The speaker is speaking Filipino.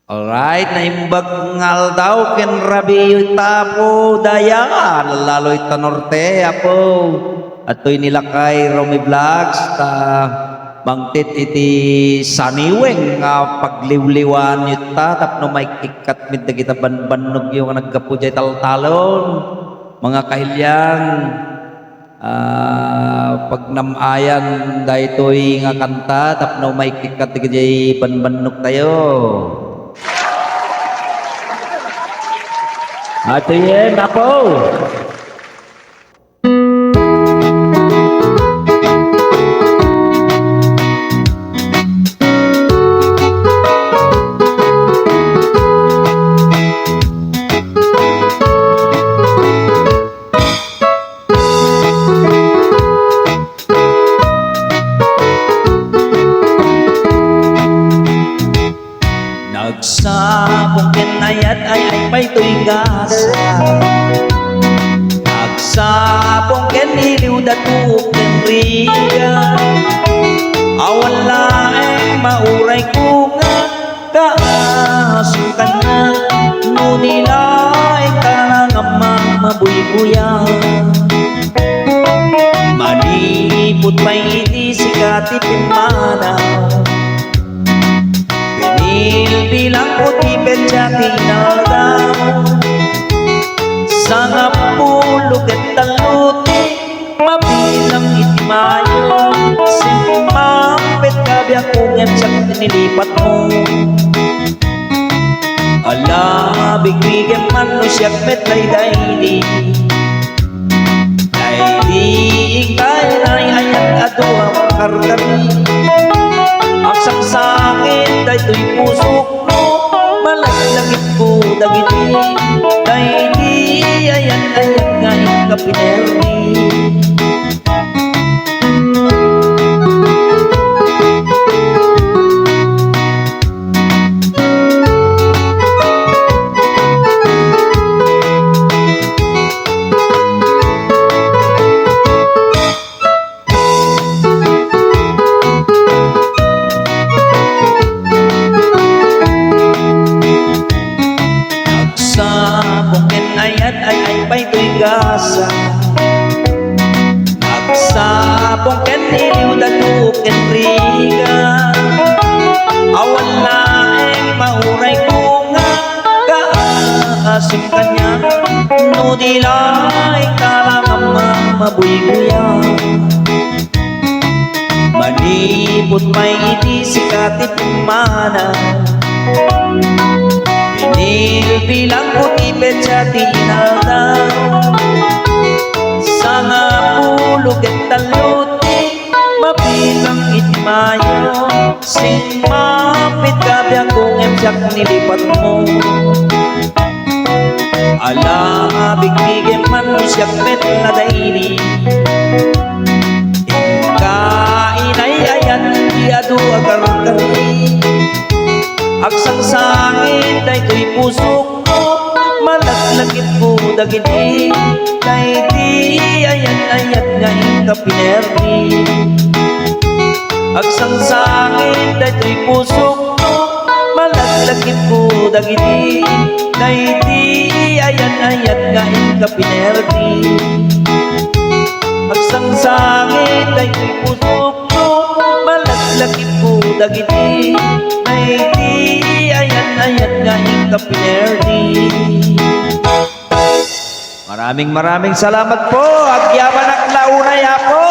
Alright, naimbag ngal daw ken rabi tapo daya laloy ta norte apo atoy nilakay Romy Vlogs ta bangtit iti saniweng nga pagliwliwan yuta tapno may kikat mit dagita banbannog yung naggapu jay taltalon mga kahilyan pagnamayan daytoy nga kanta tapno may kikat jay banbannog tayo. Ito yan, apo. Nagsabong kinayat ay pa'y gasa nagsabong keniliw datuk ken riga awan laeng mauray ko nga kaasukan na nunilaeng kalangamang mabuybuyan manipot pa'y iti sikati pimana bilang puti penjati naldaw sangat puluh ketaluti mabilang iti mayo simampet kabi ako ngemsak nilipat mo ala bigbigan manusia metlay daili ikay nai ayat adua karkari aksang sangit daytoy pusok mo malaglagit ko dagiti dayti ayan nga ikapinerni gasa nagsabong ken niliw datuk ken riga awan laeng mauray ko nga kaasim kanya no dilay kalangamang mabuybuyan manipot may iti sikati pimana bilang puti pechati inaldaw sana puluh ketaluti mabilang itimayo sing mapit kabi akong emsak nilipat mo ala bigbigen manusyak met na daili kainay ayat di adu agar-agari aksang sangit daytoy pusok ko malaglagit ko dagiti dayti ayat nga ikapinerni aksang sangit daytoy pusok ko malaglagit ko dagiti dayti ayat nga ikapinerni aksang sangit daytoy pusok ko malaglagit ko dagiti dayti ayat nga ikapinerni. Maraming salamat po. Agyaman ang launay po.